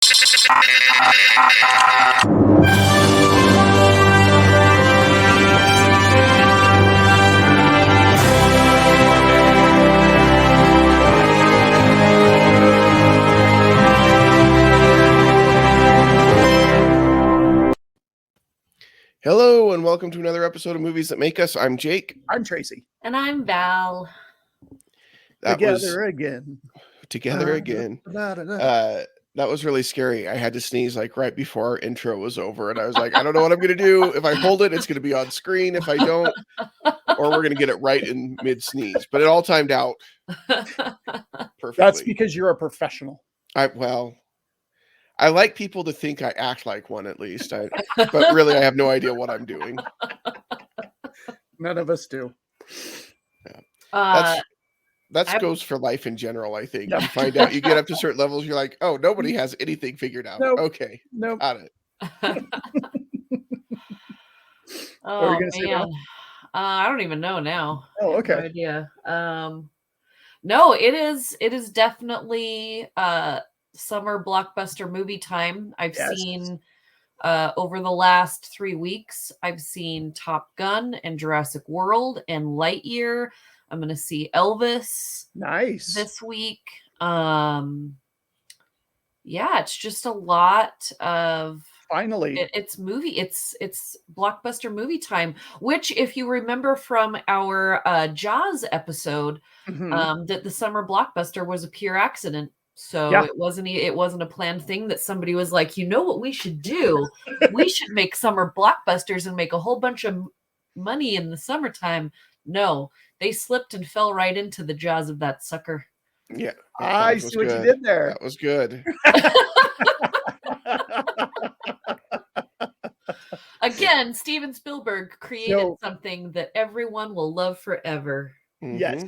Hello, and welcome to another episode of Movies That Make Us. I'm Jake. I'm Tracy. And I'm Val. Together again. That was really scary. I had to sneeze like right before our intro was over, and I was like, I don't know what I'm going to do. If I hold it, it's going to be on screen. If I don't, or we're going to get it right in mid-sneeze. But it all timed out perfectly. That's because you're a professional. I like people to think I act like one at least. But really, I have no idea what I'm doing. None of us do. Yeah. That goes for life in general, I think. Yeah. You find out, you get up to certain levels, you're like, oh, nobody has anything figured out. Nope. Okay. Nope. Got it. Oh, man. I don't even know now. Oh, okay. No idea. No, it is definitely summer blockbuster movie time. I've seen over the last 3 weeks, I've seen Top Gun and Jurassic World and Lightyear. I'm going to see Elvis this week. Yeah, it's just a lot of finally. It's blockbuster movie time, which if you remember from our Jaws episode, that the summer blockbuster was a pure accident. So it wasn't a planned thing that somebody was like, you know what we should do? We should make summer blockbusters and make a whole bunch of money in the summertime. No, they slipped and fell right into the jaws of that sucker. Yeah. I see what you did there. That was good. Again, Steven Spielberg created something that everyone will love forever. Mm-hmm. Yes.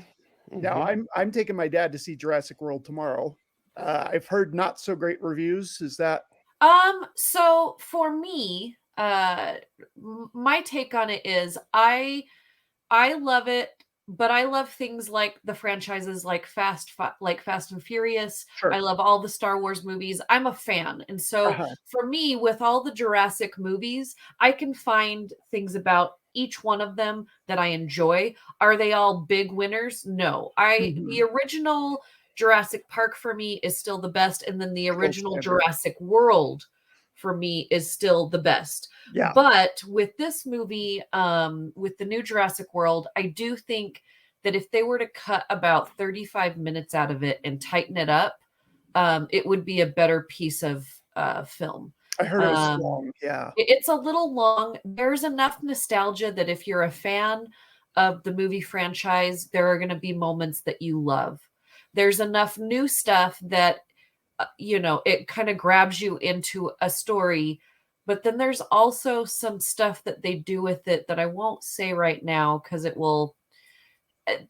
Now I'm taking my dad to see Jurassic World tomorrow. I've heard not so great reviews. Is that? So for me, my take on it is I love it, but I love things like the franchises like Fast and Furious. Sure. I love all the Star Wars movies. I'm a fan. And so for me, with all the Jurassic movies, I can find things about each one of them that I enjoy. Are they all big winners? No. The original Jurassic Park for me is still the best. And then the original Jurassic World for me is still the best. Yeah. But with this movie, with the new Jurassic World, I do think that if they were to cut about 35 minutes out of it and tighten it up, it would be a better piece of film. I heard it was long. Yeah. It's a little long. There's enough nostalgia that if you're a fan of the movie franchise, there are going to be moments that you love. There's enough new stuff that, it kind of grabs you into a story. But then there's also some stuff that they do with it that I won't say right now because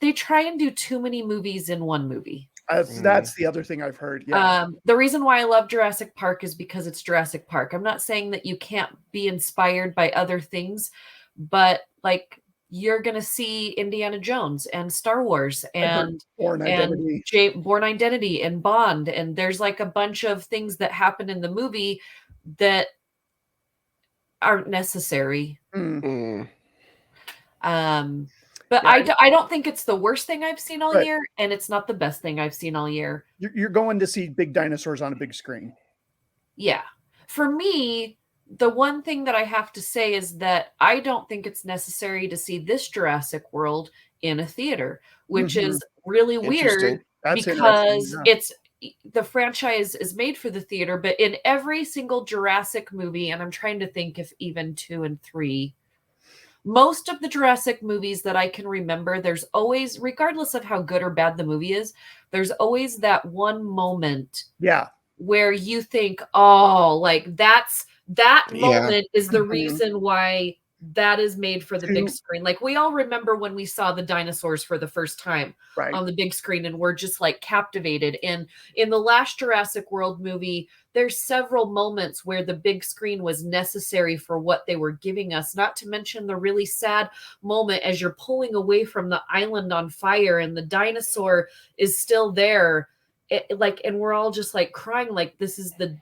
they try and do too many movies in one movie. That's the other thing I've heard. Yeah. The reason why I love Jurassic Park is because it's Jurassic Park. I'm not saying that you can't be inspired by other things, but like you're going to see Indiana Jones and Star Wars and Born Identity and Bond. And there's like a bunch of things that happen in the movie that aren't necessary. But I don't think it's the worst thing I've seen all year, and it's not the best thing I've seen all year. You're going to see big dinosaurs on a big screen. Yeah. For me, the one thing that I have to say is that I don't think it's necessary to see this Jurassic World in a theater, which is really weird because the franchise is made for the theater, but in every single Jurassic movie, and I'm trying to think if even 2 and 3, most of the Jurassic movies that I can remember, there's always, regardless of how good or bad the movie is, there's always that one moment where you think, oh, like that moment is the reason why that is made for the big screen. Like we all remember when we saw the dinosaurs for the first time on the big screen and we're just like captivated. And in the last Jurassic World movie, there's several moments where the big screen was necessary for what they were giving us, not to mention the really sad moment as you're pulling away from the island on fire and the dinosaur is still there. and we're all just like crying, like this is the,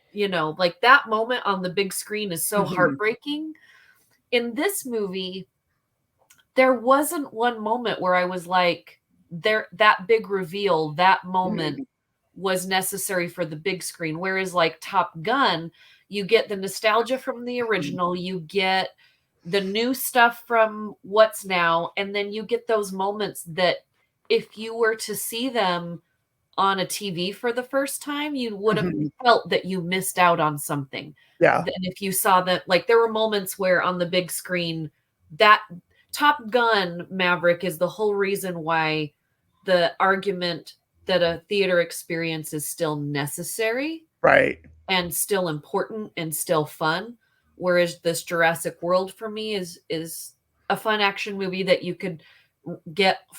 like that moment on the big screen is so heartbreaking. In this movie, there wasn't one moment where I was like, that big reveal, that moment was necessary for the big screen. Whereas like Top Gun, you get the nostalgia from the original, you get the new stuff from what's now, and then you get those moments that if you were to see them on a TV for the first time, you would have felt that you missed out on something. Yeah. And if you saw that, like there were moments where on the big screen, that Top Gun Maverick is the whole reason why the argument that a theater experience is still necessary, Right, and still important and still fun. Whereas this Jurassic World for me is a fun action movie that you could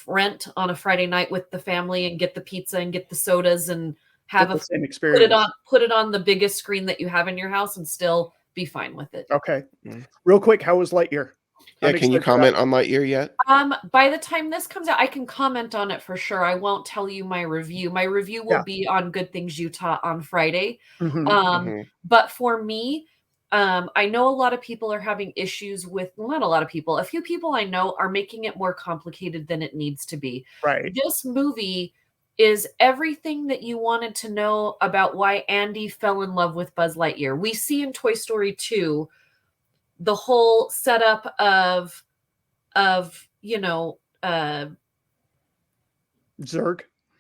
rent on a Friday night with the family and get the pizza and get the sodas and have the same put experience. it on the biggest screen that you have in your house and still be fine with it. Okay, real quick, how was Lightyear? Yeah, can you comment on Lightyear yet? By the time this comes out, I can comment on it for sure. I won't tell you my review. My review will be on Good Things Utah on Friday. But for me, I know a lot of people are having issues with, well, not a lot of people, a few people I know are making it more complicated than it needs to be. Right. This movie is everything that you wanted to know about why Andy fell in love with Buzz Lightyear. We see in Toy Story 2 the whole setup of Zurg.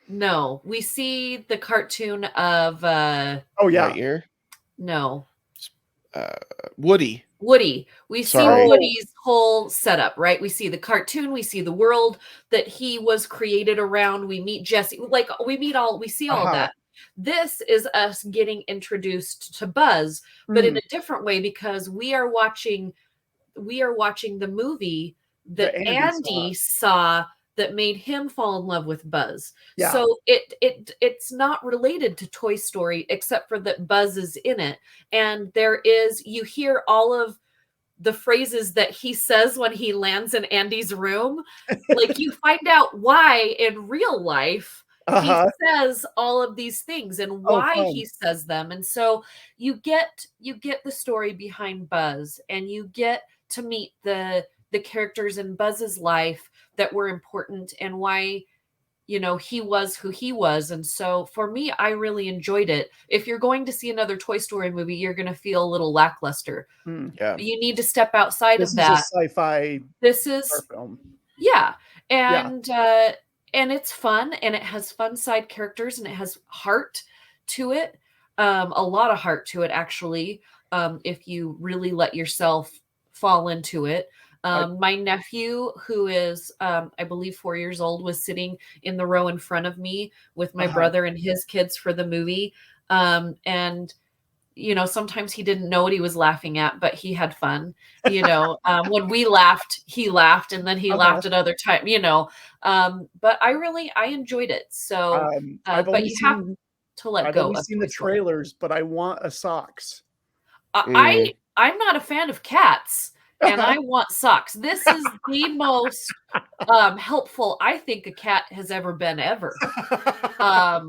No, we see the cartoon of Lightyear. No. Woody. We see Woody's whole setup, right? We see the cartoon, we see the world that he was created around. We meet Jesse, we see all that. This is us getting introduced to Buzz, but in a different way, because we are watching the movie that Andy saw that made him fall in love with Buzz. Yeah. So it's not related to Toy Story except for that Buzz is in it. And you hear all of the phrases that he says when he lands in Andy's room. Like you find out why in real life he says all of these things and why he says them. And so you get the story behind Buzz, and you get to meet the characters in Buzz's life that were important and why, he was who he was. And so for me, I really enjoyed it. If you're going to see another Toy Story movie, you're going to feel a little lackluster. Yeah. You need to step outside of that. This is a sci-fi. This is film. Yeah. And it's fun, and it has fun side characters, and it has heart to it. A lot of heart to it, actually. If you really let yourself fall into it. My nephew, who is, I believe 4 years old, was sitting in the row in front of me with my brother and his kids for the movie. And, sometimes he didn't know what he was laughing at, but he had fun. When we laughed, he laughed, and then he laughed at other times, but I enjoyed it. So, but you have to let go. I've only seen the trailers, but I want a socks. I'm not a fan of cats. And I want socks. This is the most helpful I think a cat has ever been ever. I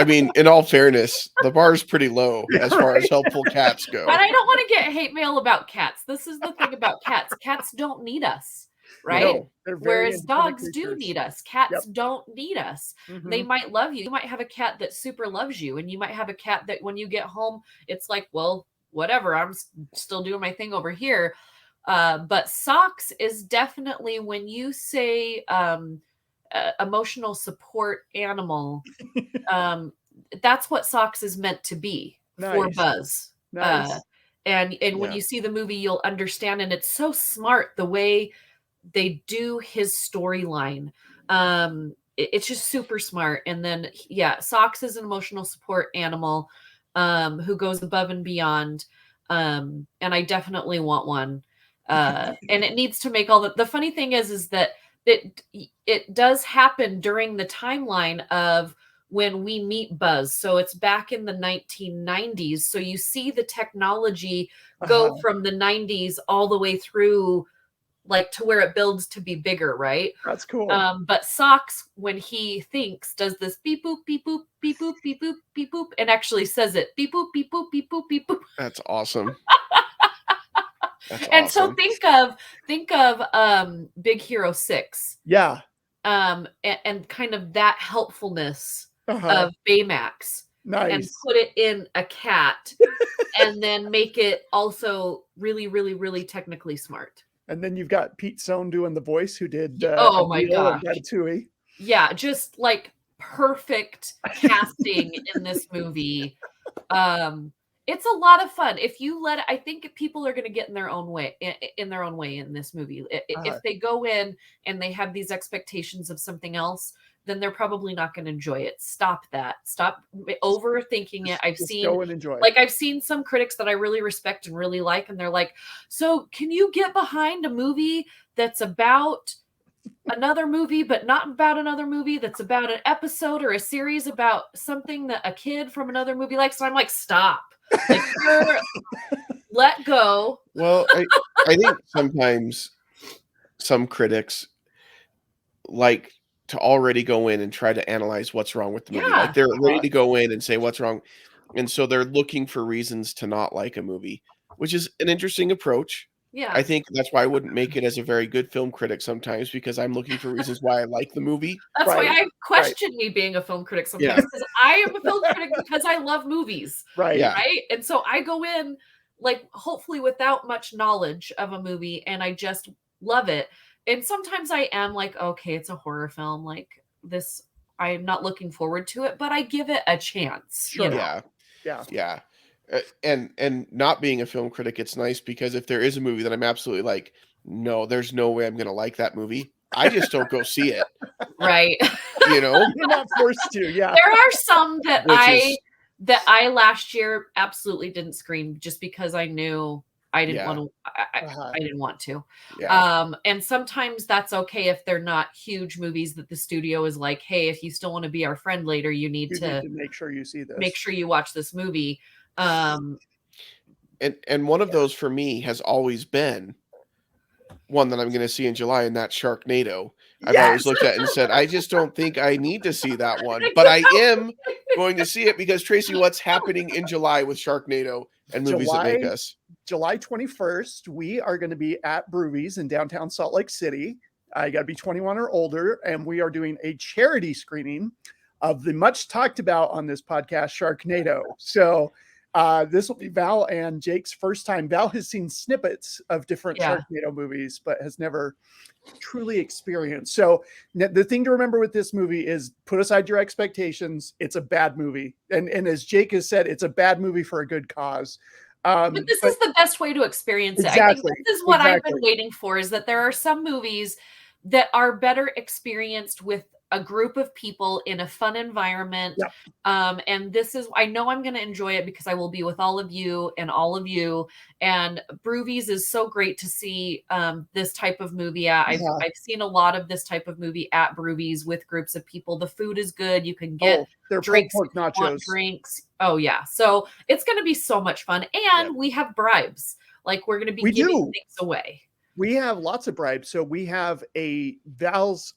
mean, in all fairness, the bar is pretty low as far as helpful cats go. But I don't want to get hate mail about cats. This is the thing about cats. Cats don't need us, right? No, whereas dogs do need us. Cats don't need us. Mm-hmm. They might love you. You might have a cat that super loves you, and you might have a cat that when you get home, it's like, well, whatever, I'm still doing my thing over here. But socks is definitely, when you say emotional support animal, that's what socks is meant to be for Buzz. And when you see the movie, you'll understand. And it's so smart the way they do his storyline. It's just super smart. And then, Socks is an emotional support animal who goes above and beyond. And I definitely want one. And it needs to make all the funny thing is that it does happen during the timeline of when we meet Buzz. So it's back in the 1990s. So you see the technology go from the 90s all the way through like to where it builds to be bigger, right? That's cool. But Socks, when he thinks, does this beep boop, beep boop, beep boop, beep boop, beep boop, and actually says it beep boop, beep boop, beep boop, beep boop. That's awesome. That's And awesome. so think of Big Hero 6. Yeah. And kind of that helpfulness Uh-huh. of Baymax. Nice. And put it in a cat and then make it also really, really, really technically smart. And then you've got Pete Sohn doing the voice, who did Oh my Emil and gosh. Ratatouille. Yeah, just like perfect casting in this movie. It's a lot of fun. If you let, I think people are going to get in their own way in this movie. If they go in and they have these expectations of something else, then they're probably not going to enjoy it. Stop that. Stop overthinking it. I've seen some critics that I really respect and really like, and they're like, so can you get behind a movie that's about another movie, but not about another movie, that's about an episode or a series about something that a kid from another movie likes? And I'm like, stop. Like, let go. Well, I think sometimes some critics like to already go in and try to analyze what's wrong with the movie. Like they're ready to go in and say what's wrong. And so they're looking for reasons to not like a movie, which is an interesting approach. Yeah. I think that's why I wouldn't make it as a very good film critic sometimes, because I'm looking for reasons why I like the movie. That's why I question me being a film critic sometimes, because I am a film critic because I love movies. Right. Right. And so I go in like hopefully without much knowledge of a movie, and I just love it. And sometimes I am like, okay, it's a horror film. Like this, I'm not looking forward to it, but I give it a chance. Sure. You know? Yeah. And not being a film critic, it's nice because if there is a movie that I'm absolutely like, no, there's no way I'm going to like that movie, I just don't go see it. Right. You know, you're not forced to. Yeah. There are some that I last year absolutely didn't screen just because I knew I didn't want to. I didn't want to. Yeah. And sometimes that's okay if they're not huge movies that the studio is like, hey, if you still want to be our friend later, you need to make sure you see this. Make sure you watch this movie. And one of those for me has always been one that I'm going to see in July, and that's Sharknado. I've always looked at it and said, I just don't think I need to see that one, but I am going to see it because Tracy, what's happening in July with Sharknado and movies that make us? July 21st, we are going to be at Brewvies in downtown Salt Lake City. You got to be 21 or older, and we are doing a charity screening of the much talked about on this podcast, Sharknado. So this will be Val and Jake's first time. Val has seen snippets of different Sharknado movies, but has never truly experienced. So the thing to remember with this movie is put aside your expectations. It's a bad movie. And as Jake has said, it's a bad movie for a good cause. But this is the best way to experience it. I think this is what I've been waiting for, is that there are some movies that are better experienced with a group of people in a fun environment. And this is, I know I'm going to enjoy it because I will be with all of you. And Brewvies is so great to see this type of movie at. I've seen a lot of this type of movie at Brewvies with groups of people. The food is good. You can get drinks, pork nachos. Drinks. Oh yeah. So it's going to be so much fun. And we have bribes. Like we're going to be giving things away. We have lots of bribes. So we have Val's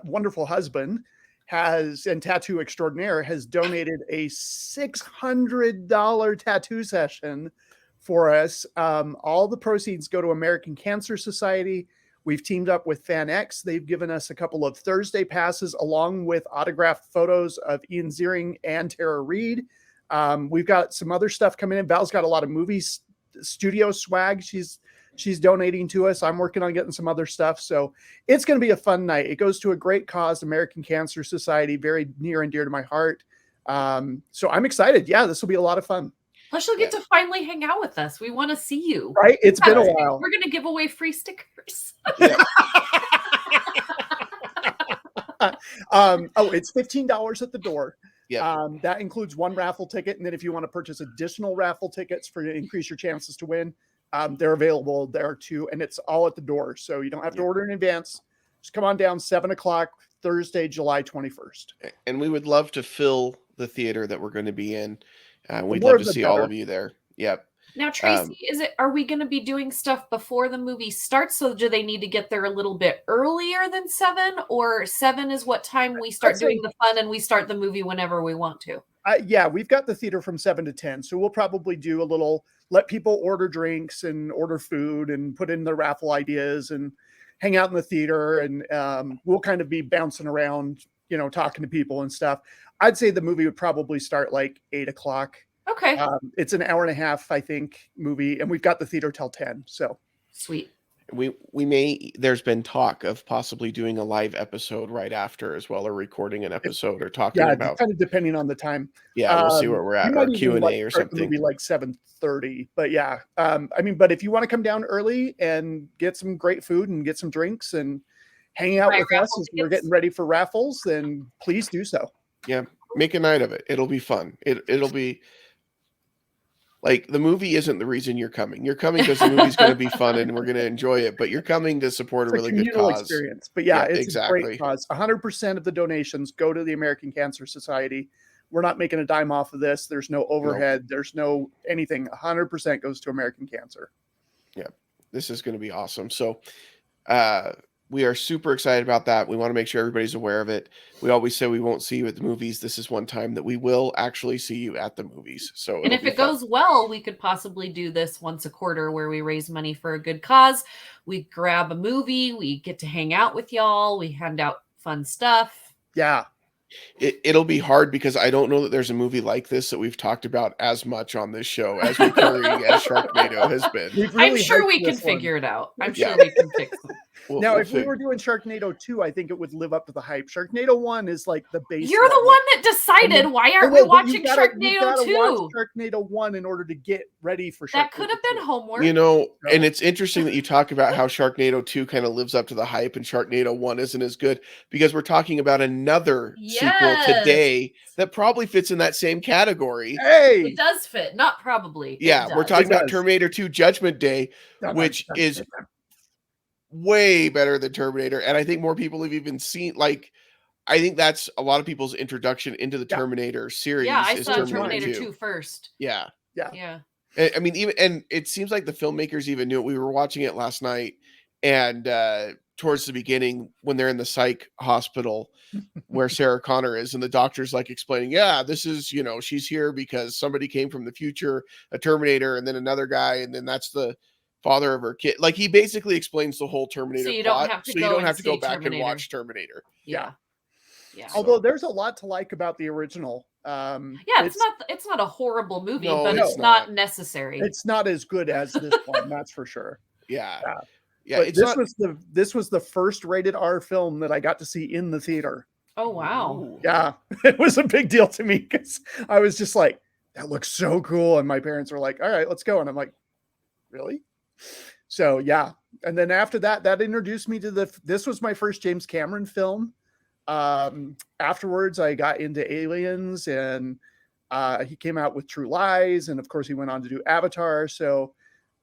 wonderful husband and tattoo extraordinaire has donated a $600 tattoo session for us. All the proceeds go to American Cancer Society. We've teamed up with FanX. They've given us a couple of Thursday passes along with autographed photos of Ian Ziering and Tara Reid. We've got some other stuff coming in. Val's got a lot of movies, studio swag. She's donating to us. I'm working on getting some other stuff. So it's going to be a fun night. It goes to a great cause, American Cancer Society, very near and dear to my heart. So I'm excited. Yeah, this will be a lot of fun. Plus you'll get to finally hang out with us. We want to see you. Right? It's been a while. We're going to give away free stickers. It's $15 at the door. That includes one raffle ticket. And then if you want to purchase additional raffle tickets to increase your chances to win, they're available there too. And it's all at the door. So you don't have to order in advance. Just come on down 7:00 Thursday, July 21st. And we would love to fill the theater that we're going to be in. We'd love to see all of you there. Yep. Now, Tracy, are we going to be doing stuff before the movie starts? So do they need to get there a little bit earlier than 7, or 7 is what time we start doing the fun and we start the movie whenever we want to? Yeah, we've got the theater from 7 to 10. So we'll probably do a little, let people order drinks and order food and put in their raffle ideas and hang out in the theater. And we'll kind of be bouncing around, talking to people and stuff. I'd say the movie would probably start like 8 o'clock. Okay. It's an hour and a half, I think, movie, and we've got the theater till 10. So sweet. There's been talk of possibly doing a live episode right after as well, or recording an episode or talking about. Kind of depending on the time. Yeah, we'll see where we're at, or Q&A or something. Maybe like 7:30. But yeah, but if you want to come down early and get some great food and get some drinks and hang out with us as we're getting ready for raffles, then please do so. Yeah, make a night of it. It'll be fun. It'll be. Like, the movie isn't the reason you're coming. You're coming because the movie's going to be fun and we're going to enjoy it. But you're coming to support a really good cause. Experience. But yeah, it's exactly. A great cause. 100% of the donations go to the American Cancer Society. We're not making a dime off of this. There's no overhead. Nope. There's no anything. 100% goes to American Cancer. Yeah, this is going to be awesome. So, we are super excited about that. We want to make sure everybody's aware of it. We always say we won't see you at the movies. This is one time that we will actually see you at the movies. So, and if it goes well, we could possibly do this once a quarter where we raise money for a good cause. We grab a movie. We get to hang out with y'all. We hand out fun stuff. Yeah. It'll be hard because I don't know that there's a movie like this that we've talked about as much on this show as recurring as Sharknado has been. I'm sure we can figure it out. I'm sure we can fix it. Now, if we were doing Sharknado 2, I think it would live up to the hype. Sharknado 1 is like the base. You're the one that decided. Why aren't we watching Sharknado 2? Watch Sharknado 1 in order to get ready for Sharknado. That could have been homework. And it's interesting that you talk about how Sharknado 2 kind of lives up to the hype and Sharknado 1 isn't as good, because we're talking about another sequel today that probably fits in that same category. Hey! It does fit. Not probably. Yeah, we're talking about Terminator 2 Judgment Day, which is way better than Terminator, and I think more people have even seen, I think that's a lot of people's introduction into the Terminator series. Yeah, I saw Terminator 2 first. Yeah. I mean, and it seems like the filmmakers even knew it. We were watching it last night, and towards the beginning, when they're in the psych hospital where Sarah Connor is, and the doctor's explaining, this is, she's here because somebody came from the future, a Terminator, and then another guy, and then that's the father of her kid. He basically explains the whole Terminator plot, so you don't have to go back and watch Terminator. Yeah. Although there's a lot to like about the original. It's not a horrible movie, but it's not necessary. It's not as good as this one, that's for sure. Yeah. But this was the first rated R film that I got to see in the theater. Oh wow. Ooh. Yeah. It was a big deal to me because I was just like, that looks so cool. And my parents were like, all right, let's go. And I'm like, really? So yeah. And then after that introduced me to this was my first James Cameron film. Afterwards I got into Aliens, and he came out with True Lies, and of course he went on to do Avatar. So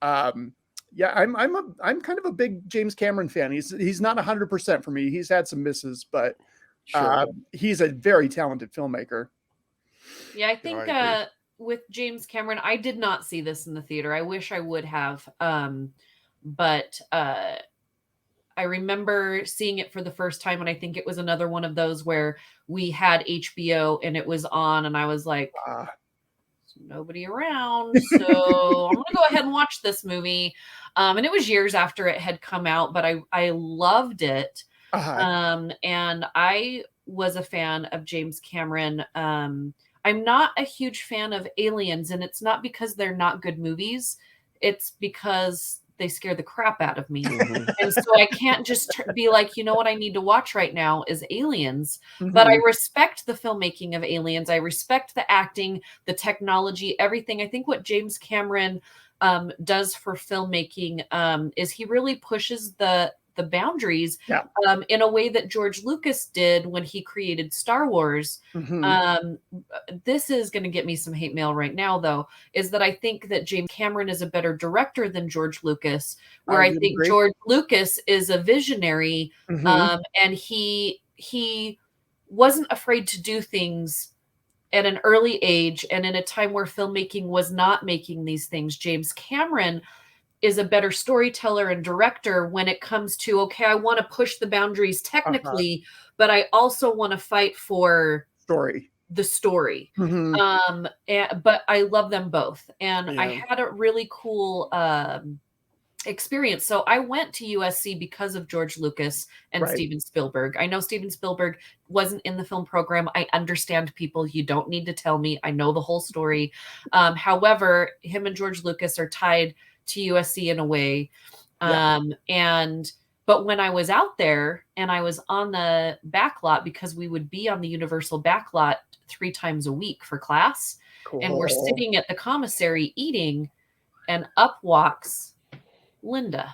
I'm kind of a big James Cameron fan. He's not 100% for me. He's had some misses, but he's a very talented filmmaker. Yeah, I think with James Cameron, I did not see this in the theater. I wish I would have. But I remember seeing it for the first time, and I think it was another one of those where we had HBO and it was on, and I was like, there's nobody around, so I'm gonna go ahead and watch this movie. And it was years after it had come out, but I loved it. And I was a fan of James Cameron. I'm not a huge fan of Aliens, and it's not because they're not good movies. It's because they scare the crap out of me. And so I can't just be like, you know what I need to watch right now is Aliens. But I respect the filmmaking of Aliens. I respect the acting, the technology, everything. I think what James Cameron does for filmmaking is he really pushes the boundaries in a way that George Lucas did when he created Star Wars. This is going to get me some hate mail right now, though, is that I think that James Cameron is a better director than George Lucas, where I think George Lucas is a visionary, and he wasn't afraid to do things at an early age and in a time where filmmaking was not making these things. James Cameron is a better storyteller and director when it comes to, okay, I want to push the boundaries technically, but I also want to fight for the story. But I love them both. And I had a really cool experience. So I went to USC because of George Lucas and Steven Spielberg. I know Steven Spielberg wasn't in the film program. I understand, people. You don't need to tell me. I know the whole story. However, him and George Lucas are tied to USC in a way. But when I was out there and I was on the back lot, because we would be on the Universal back lot 3 times a week for class, and we're sitting at the commissary eating, and up walks Linda.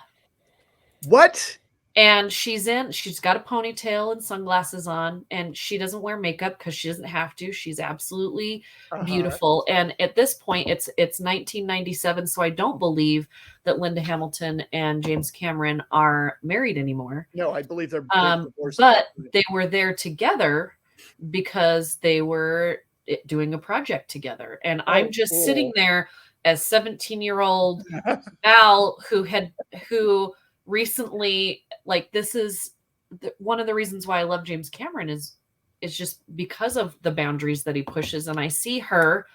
What? And she's got a ponytail and sunglasses on, and she doesn't wear makeup because she doesn't have to. She's absolutely beautiful. And at this point, it's 1997, so I don't believe that Linda Hamilton and James Cameron are married anymore. No, I believe they're divorced. But they were there together because they were doing a project together. And I'm just sitting there as 17-year-old Val, who recently, like, this is one of the reasons why I love James Cameron is just because of the boundaries that he pushes. And I see her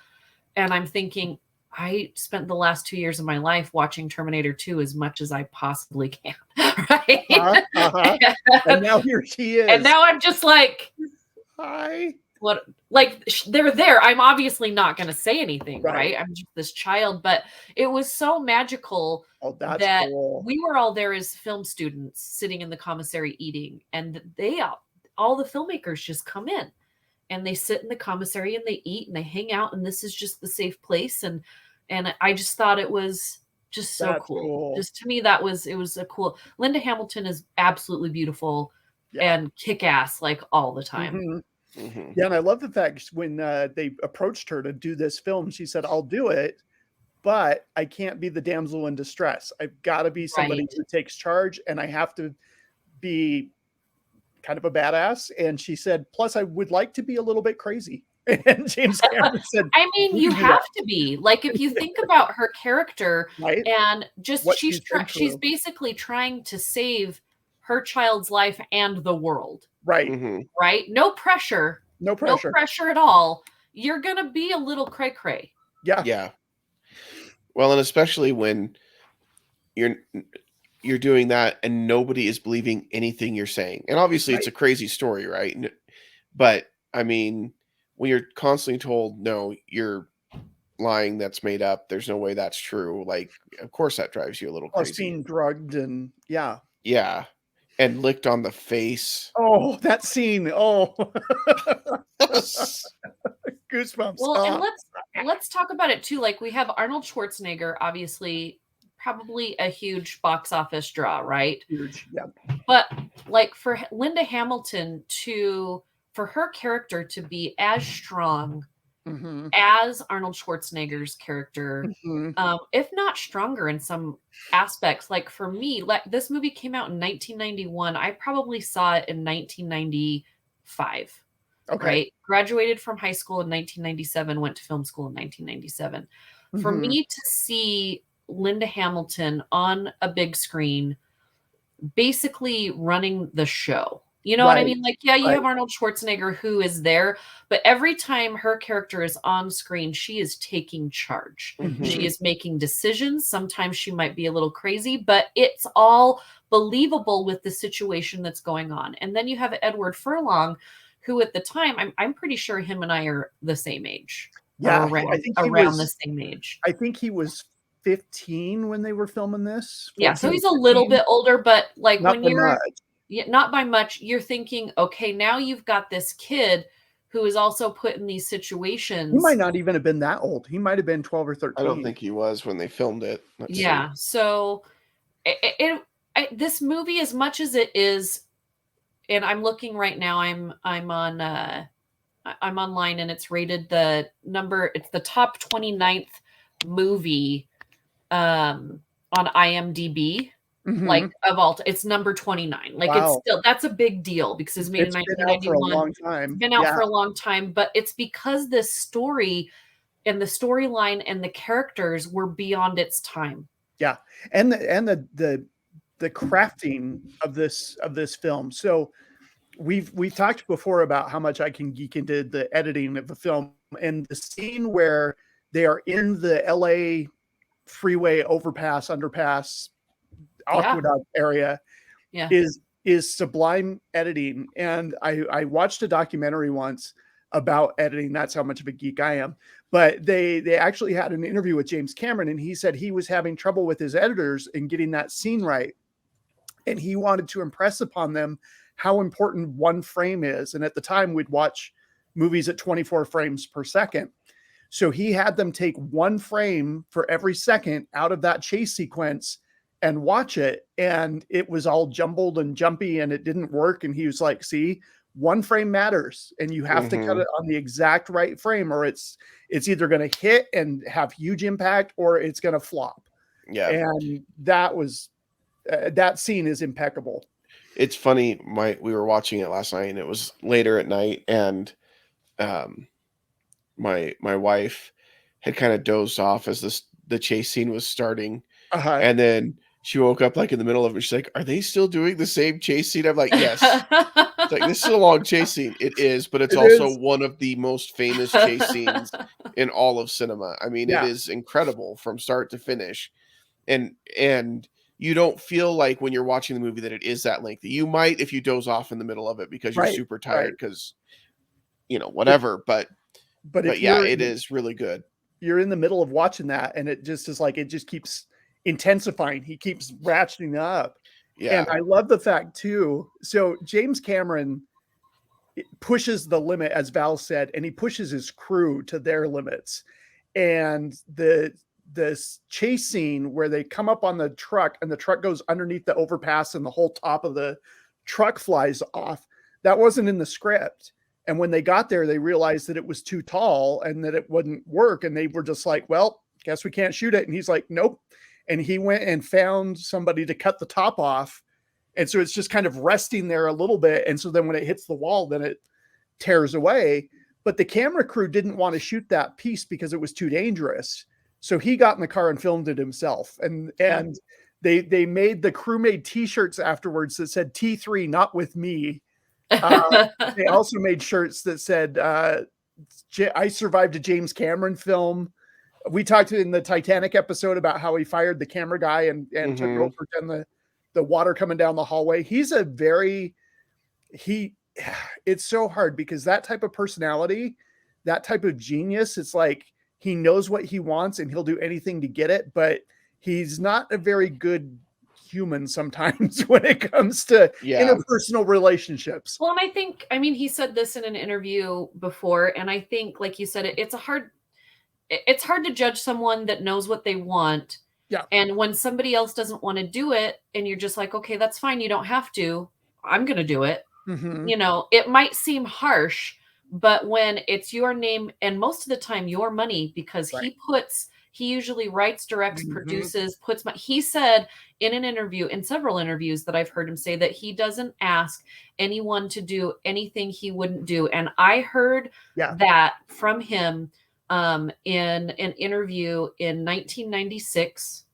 and I'm thinking, I spent the last 2 years of my life watching Terminator 2 as much as I possibly can. Right. And now here she is. And now I'm just like, hi. What, like, they're there. I'm obviously not going to say anything, right? I'm just this child, but it was so magical that cool. We were all there as film students sitting in the commissary eating, and all the filmmakers just come in and they sit in the commissary and they eat and they hang out, and this is just the safe place. And I just thought it was just so cool. Just to me, it was a cool. Linda Hamilton is absolutely beautiful and kick-ass, like, all the time. Yeah, and I love the fact when they approached her to do this film, she said, I'll do it, but I can't be the damsel in distress. I've got to be somebody who takes charge, and I have to be kind of a badass. And she said, plus I would like to be a little bit crazy. And James Cameron said, I mean, you have to be. Like, if you think about her character, and just she's basically trying to save her child's life and the world. Right? No pressure. No pressure at all. You're going to be a little cray-cray. Yeah. Well, and especially when you're doing that and nobody is believing anything you're saying. And obviously it's a crazy story, right? But I mean, when you're constantly told, no, you're lying, that's made up, there's no way that's true. Like, of course that drives you a little crazy. Plus being drugged and Yeah. And licked on the face. Oh, that scene. Oh. Goosebumps. Well, and let's talk about it too. Like, we have Arnold Schwarzenegger, obviously, probably a huge box office draw, right? Huge, yeah. But like, for Linda Hamilton for her character to be as strong as Arnold Schwarzenegger's character, if not stronger in some aspects. Like, for me, this movie came out in 1991. I probably saw it in 1995. Right? Graduated from high school in 1997, went to film school in 1997. For me to see Linda Hamilton on a big screen, basically running the show. You know what I mean? Like, yeah, you have Arnold Schwarzenegger who is there, but every time her character is on screen, she is taking charge. She is making decisions. Sometimes she might be a little crazy, but it's all believable with the situation that's going on. And then you have Edward Furlong, who at the time, I'm pretty sure him and I are the same age. Yeah, around the same age. I think he was 15 when they were filming this. 14, yeah, so he's a little bit older, but like, not when you're not by much, you're thinking, okay, now you've got this kid who is also put in these situations. He might not even have been that old. He might have been 12 or 13. I don't think he was when they filmed it. Let's see. So this movie, as much as it is, and I'm looking right now, I'm online, and it's rated it's the top 29th movie on IMDb. like Mhm. of all. It's number 29. Like it's Wow. still that's a big deal because it's made in It's been out for a 1991. long It's time. been out Yeah. for a long time, but it's because this story and the storyline and the characters were beyond its time. Yeah. And the crafting of this film. So we've talked before about how much I can geek into the editing of the film, and the scene where they are in the LA freeway overpass, underpass, Yeah. aqueduct area Yeah. is sublime editing. And I watched a documentary once about editing. That's how much of a geek I am. But they actually had an interview with James Cameron, and he said he was having trouble with his editors in getting that scene right. And he wanted to impress upon them how important one frame is. And at the time, we'd watch movies at 24 frames per second. So he had them take one frame for every second out of that chase sequence and watch it. And it was all jumbled and jumpy and it didn't work. And he was like, see, one frame matters and you have to cut Mhm. it on the exact right frame, or it's either going to hit and have huge impact or it's going to flop. Yeah. And that was that scene is impeccable. It's funny, we were watching it last night, and it was later at night, and, um, my wife had kinda dozed off as the chase scene was starting, Uh-huh. and then she woke up, like, in the middle of it, she's like, "Are they still doing the same chase scene?" I'm like, "Yes." It's like, "This is a long chase scene." It is, but it's It also is. one of the most famous chase scenes in all of cinema. I mean, it Yeah. is incredible from start to finish, and you don't feel like when you're watching the movie that it is that lengthy. You might if you doze off in the middle of it because you're Right. super Right. tired because But whatever, but but if yeah, it is really good. you're in the middle of watching that and it just is like it just keeps intensifying. He keeps ratcheting up. And Yeah. I love the fact too. So James Cameron pushes the limit, as Val said, and he pushes his crew to their limits. And this chase scene where they come up on the truck and the truck goes underneath the overpass and the whole top of the truck flies off, that wasn't in the script. And when they got there, they realized that it was too tall and that it wouldn't work. And they were just like, well, guess we can't shoot it. And he's like, nope. And he went and found somebody to cut the top off. And so it's just kind of resting there a little bit. And so then when it hits the wall, then it tears away. But the camera crew didn't want to shoot that piece because it was too dangerous. So he got in the car and filmed it himself. And they made the crew made t-shirts afterwards that said T3, not with me. They also made shirts that said, I survived a James Cameron film. We talked in the Titanic episode about how he fired the camera guy and took Mhm. over the water coming down the hallway. He's a very, it's so hard because that type of personality, that type of genius, it's like he knows what he wants and he'll do anything to get it, but he's not a very good human sometimes when it comes to Yeah. interpersonal relationships. Well, and I mean, he said this in an interview before, and I think, like you said, it's hard to judge someone that knows what they want. Yeah. And when somebody else doesn't want to do it, and you're just like, okay, that's fine. You don't have to. I'm going to do it. Mm-hmm. It might seem harsh, but when it's your name and most of the time your money, because Right. he usually writes, directs, Mhm. produces, he said in several interviews that I've heard him say that he doesn't ask anyone to do anything he wouldn't do. And I heard Yeah. that from him in an interview in 1996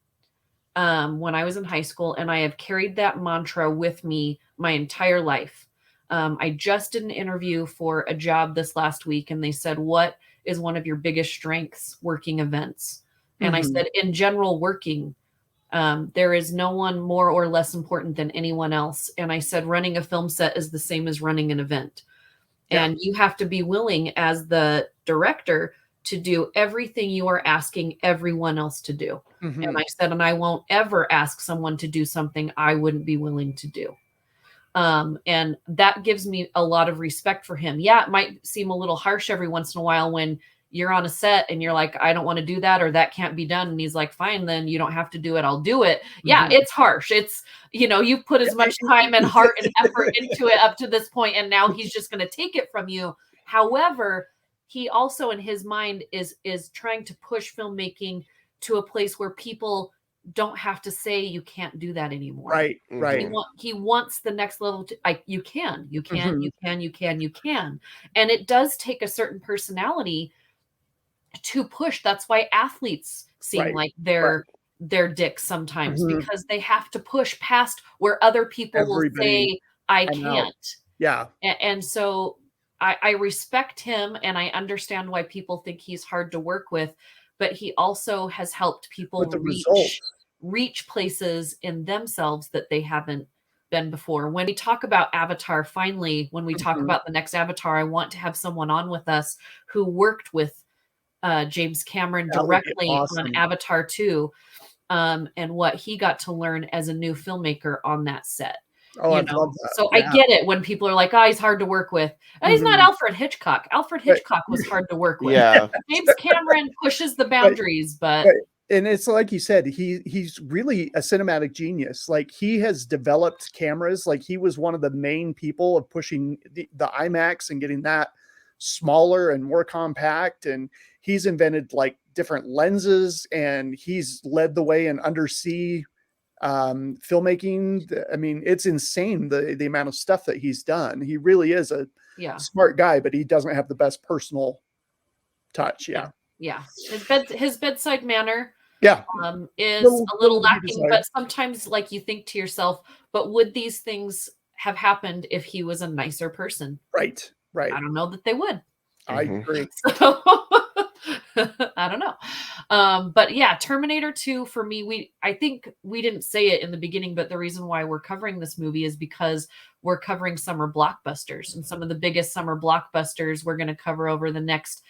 when I was in high school, and I have carried that mantra with me my entire life. I just did an interview for a job this last week, and they said, what is one of your biggest strengths working events? And I Mhm. said, in general, working, there is no one more or less important than anyone else. And I said, running a film set is the same as running an event. Yeah. And you have to be willing as the director to do everything you are asking everyone else to do. Mhm. And I said, and I won't ever ask someone to do something I wouldn't be willing to do. And that gives me a lot of respect for him. Yeah, it might seem a little harsh every once in a while when you're on a set and you're like, I don't want to do that, or that can't be done. And he's like, fine, then you don't have to do it. I'll do it. Yeah, Mhm. it's harsh. It's, you've put as much time and heart and effort into it up to this point, and now he's just going to take it from you. However, he also in his mind is trying to push filmmaking to a place where people don't have to say you can't do that anymore. Right. Mhm. Right. He wants the next level to, you can, Mhm. you can. And it does take a certain personality to push. That's why athletes seem Right. like Right. they're dicks sometimes, Mhm. because they have to push past where other people will Everybody say, I I'm out. can't. Yeah. And so I respect him, and I understand why people think he's hard to work with, but he also has helped people But the results. reach places in themselves that they haven't been before. When we talk about Avatar, finally, when we talk Mhm. about the next Avatar, I want to have someone on with us who worked with James Cameron That would be directly on awesome. Avatar 2, and what he got to learn as a new filmmaker on that set. Oh, I'd love that. So I Yeah. get it when people are like, "Oh, he's hard to work with." He's not Mhm. Alfred Hitchcock. Alfred But Hitchcock was hard to work with. Yeah. James Cameron pushes the boundaries, but But and it's like you said, he's really a cinematic genius. Like, he has developed cameras. Like, he was one of the main people of pushing the IMAX and getting that smaller and more compact. And he's invented like different lenses, and he's led the way in undersea filmmaking. I mean, it's insane the amount of stuff that he's done. He really is a yeah. smart guy, but he doesn't have the best personal touch. Yeah. Yeah. His bedside manner Yeah. is Little- a little little to be lacking, desired. but sometimes, like, you think to yourself, but would these things have happened if he was a nicer person? Right. Right. I don't know that they would. I Mhm. agree. So I don't know. But yeah, Terminator 2 for me, I think we didn't say it in the beginning, but the reason why we're covering this movie is because we're covering summer blockbusters, and some of the biggest summer blockbusters we're going to cover over the next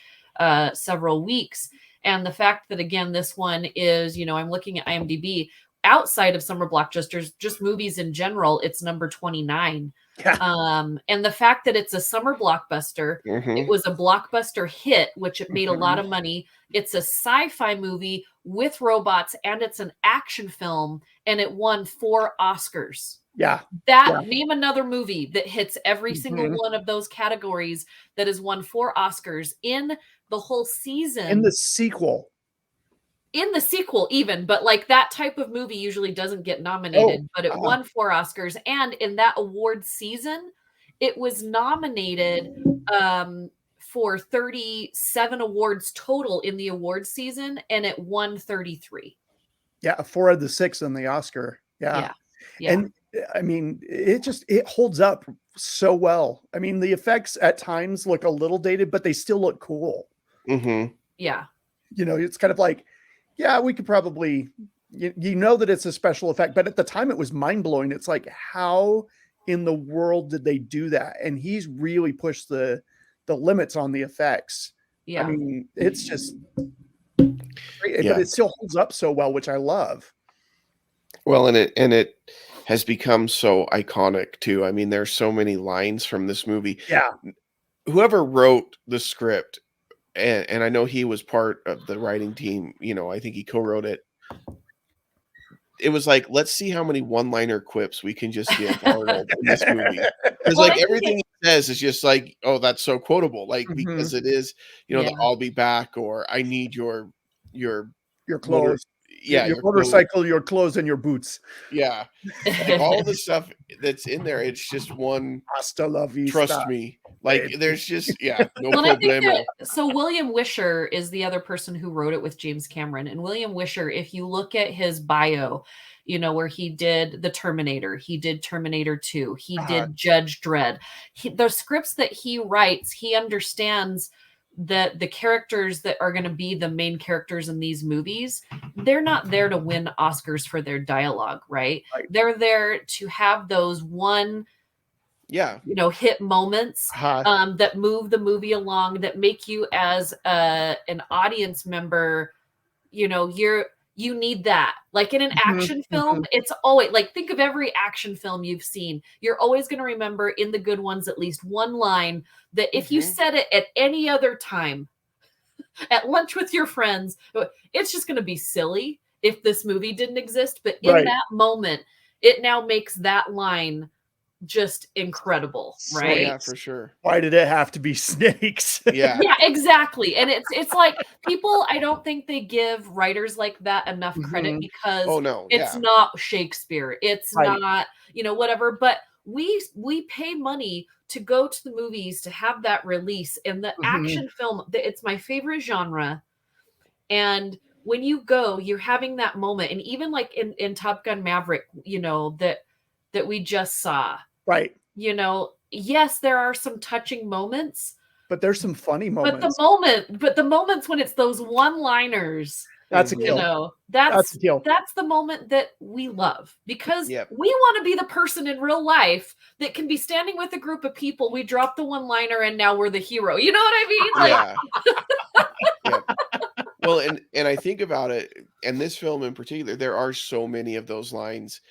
several weeks. And the fact that, again, this one is, I'm looking at IMDb, outside of summer blockbusters, just movies in general, it's number 29. Yeah. And the fact that it's a summer blockbuster, it Mhm. was a blockbuster hit, which it made a lot of money. It's a sci-fi movie with robots, and it's an action film, and it won 4 Oscars. Yeah. Name another movie that hits every single Mhm. one of those categories that has won 4 Oscars in the whole season. In the sequel. In the sequel even, but like that type of movie usually doesn't get nominated, but it won 4 Oscars. And in that award season, it was nominated for 37 awards total in the award season, and it won 33. Yeah. 4 of the 6 in the Oscar. Yeah. Yeah. And I mean, it holds up so well. I mean, the effects at times look a little dated, but they still look cool. Mhm. Yeah. It's kind of like, yeah, we could probably, that it's a special effect, but at the time it was mind blowing. It's like, how in the world did they do that? And he's really pushed the limits on the effects. Yeah. I mean, it's just great, Yeah. but it still holds up so well, which I love. Well, and it has become so iconic too. I mean, there's so many lines from this movie. Yeah. Whoever wrote the script, and I know he was part of the writing team, I think he co-wrote it. It was like, let's see how many one-liner quips we can just give Arnold in this movie. Because Well, I like think everything he says is just like, oh, that's so quotable. Like, Mhm. because it is, the Yeah. I'll be back, or I need your Your motor, clothes, yeah, your your clothes. motorcycle, your clothes, and your boots. Yeah. Like all the stuff that's in there, it's just one Hasta la vista. trust me. Like baby. there's just no Well, and I think problemo. so William Wisher is the other person who wrote it with James Cameron. And William Wisher, if you look at his bio, where he did the Terminator, he did Terminator 2, he did Judge Dredd. The scripts that he writes, he understands that the characters that are going to be the main characters in these movies, they're not there to win Oscars for their dialogue, right? They're there to have those one hit moments that move the movie along, that make you as an audience member, you need that. Like in an action film, it's always like, think of every action film you've seen. You're always going to remember in the good ones at least one line that if you said it at any other time, at lunch with your friends, it's just going to be silly if this movie didn't exist. But in that moment, it now makes that line just incredible, So- Oh, right? yeah, for sure. Why did it have to be snakes? Yeah. Yeah, exactly. And it's like people, I don't think they give writers like that enough credit Mhm. because Oh, no. it's Yeah. not Shakespeare. It's Right. not, whatever. But we pay money to go to the movies to have that release. And the action film, it's my favorite genre. And when you go, you're having that moment. And even like in Top Gun Maverick, that we just saw, Right. yes, there are some touching moments. But there's some funny But moments. the moments when it's those one-liners, That's a Mhm. kill. that's That's a kill. that's the moment that we love because Yep. we want to be the person in real life that can be standing with a group of people. We drop the one-liner and now we're the hero. You know what I mean? Like, Yeah. Yep. Well, and I think about it, and this film in particular, there are so many of those lines,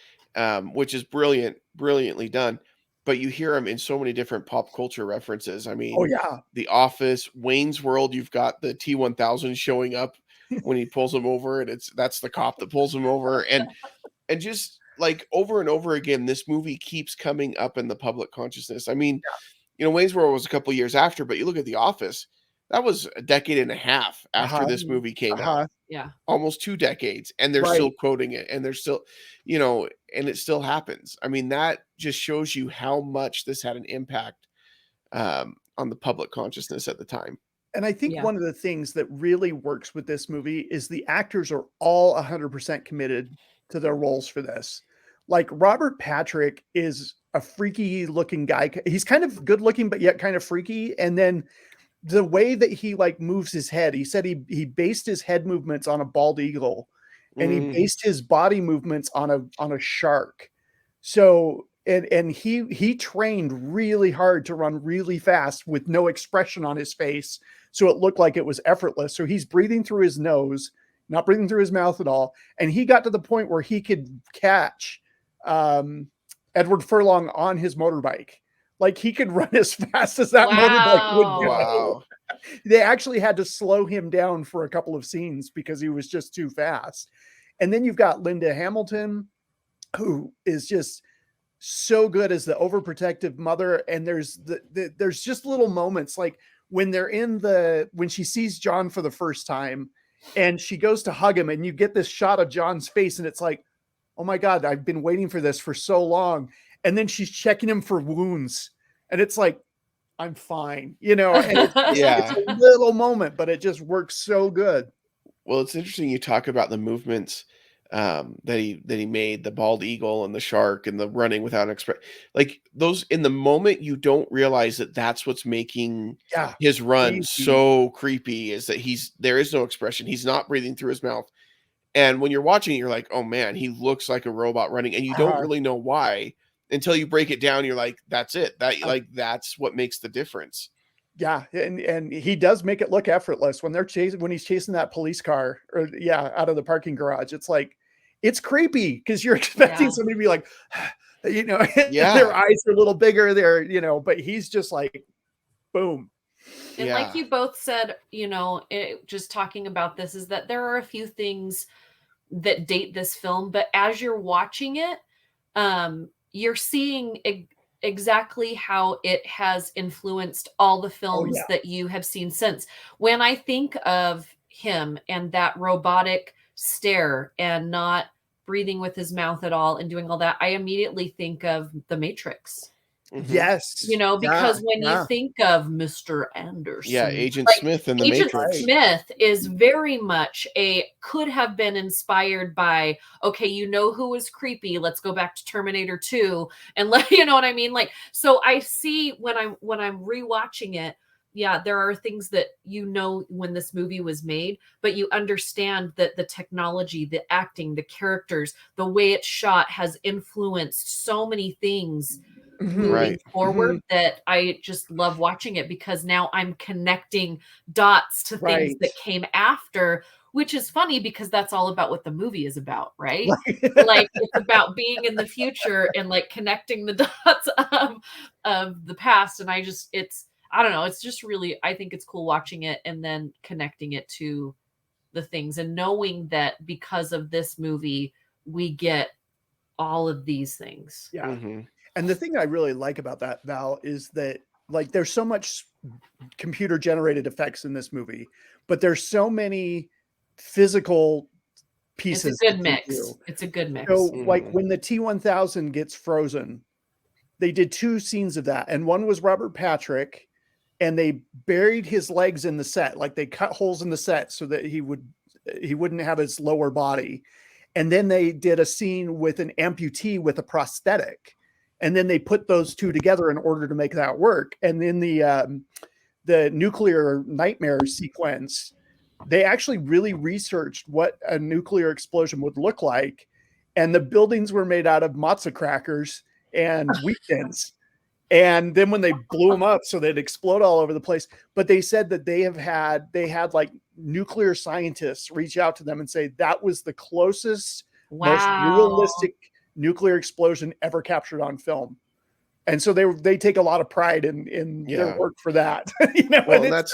which is brilliantly done. But you hear them in so many different pop culture references. I Oh mean, yeah. The Office, Wayne's World. You've got the T-1000 showing up when he pulls him over, and that's the cop that pulls him over, and just like over and over again, this movie keeps coming up in the public consciousness. I mean, Wayne's World was a couple years after, but you look at The Office, that was a decade and a half after this movie came out, yeah. almost 2 decades, and they're still quoting it, and they're still, and it still happens. I mean, that just shows you how much this had an impact on the public consciousness at the time. And I think Yeah. one of the things that really works with this movie is the actors are all 100% committed to their roles for this. Like Robert Patrick is a freaky looking guy. He's kind of good looking, but yet kind of freaky. And then the way that he like moves his head, he said he based his head movements on a bald eagle and he based his body movements on a shark. So and he trained really hard to run really fast with no expression on his face, so it looked like it was effortless. So he's breathing through his nose, not breathing through his mouth at all, and he got to the point where he could catch Edward Furlong on his motorbike. Like he could run as fast as that motorbike would go. Wow. They actually had to slow him down for a couple of scenes because he was just too fast. And then you've got Linda Hamilton, who is just so good as the overprotective mother. And there's there's just little moments like when when she sees John for the first time and she goes to hug him and you get this shot of John's face and it's like, oh my God, I've been waiting for this for so long. And then she's checking him for wounds and it's like, I'm fine, and it's a little moment, but it just works so good. Well, it's interesting you talk about the movements that he made, the bald eagle and the shark and the running without an expression. Like those in the moment, you don't realize that that's what's making his run so creepy. Is that there is no expression. He's not breathing through his mouth. And when you're watching it, you're like, oh man, he looks like a robot running, and you don't really know why until you break it down. You're like, that's it. That's what makes the difference. Yeah, and he does make it look effortless when he's chasing that police car out of the parking garage. It's like it's creepy because you're expecting somebody to be like, their eyes are a little bigger there, but he's just like, boom. And like you both said, just talking about this is that there are a few things that date this film, but as you're watching it, you're seeing exactly how it has influenced all the films that you have seen since. When I think of him and that robotic stare and not breathing with his mouth at all and doing all that, I immediately think of The Matrix. Mm-hmm. Yes. Because when you think of Mr. Anderson. Yeah, Agent Smith in The Matrix. Agent Smith is very much could have been inspired by, okay, who was creepy? Let's go back to Terminator 2 and you know what I mean? Like, so I see when I'm rewatching it, there are things that when this movie was made, but you understand that the technology, the acting, the characters, the way it's shot has influenced so many things moving forward that I just love watching it because now I'm connecting dots to things that came after, which is funny because that's all about what the movie is about, right? Like it's about being in the future and like connecting the dots of the past. And I don't know, it's just really, I think it's cool watching it and then connecting it to the things and knowing that because of this movie, we get all of these things. Yeah. And the thing I really like about that, Val, is that like there's so much computer generated effects in this movie, but there's so many physical It's a pieces. good that they mix. do. It's a good mix. So like when the T-1000 gets frozen, they did 2 scenes of that. And one was Robert Patrick, and they buried his legs in the set. Like they cut holes in the set so that he wouldn't have his lower body. And then they did a scene with an amputee with a prosthetic. And then they put those two together in order to make that work. And in the nuclear nightmare sequence, they actually really researched what a nuclear explosion would look like. And the buildings were made out of matzo crackers and wheat thins. And then when they blew them up, so they'd explode all over the place. But they said that they had like nuclear scientists reach out to them and say that was the closest, most realistic nuclear explosion ever captured on film. And so they take a lot of pride in their work for that. Well, and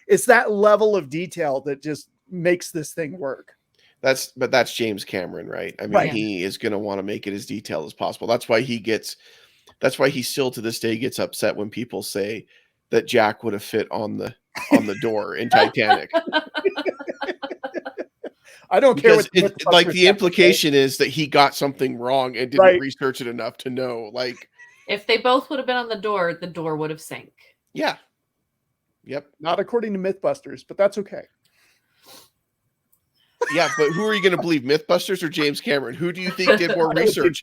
it's that level of detail that just makes this thing work. That's James Cameron, right? I mean, he is going to want to make it as detailed as possible. That's why he still to this day gets upset when people say that Jack would have fit on the door in Titanic. I don't care what like the implication is that he got something wrong and didn't research it enough to know. Like if they both would have been on the door would have sank. Yeah. Yep. Not according to Mythbusters, but that's okay. Yeah, but who are you going to believe, Mythbusters or James Cameron? Who do you think did more research?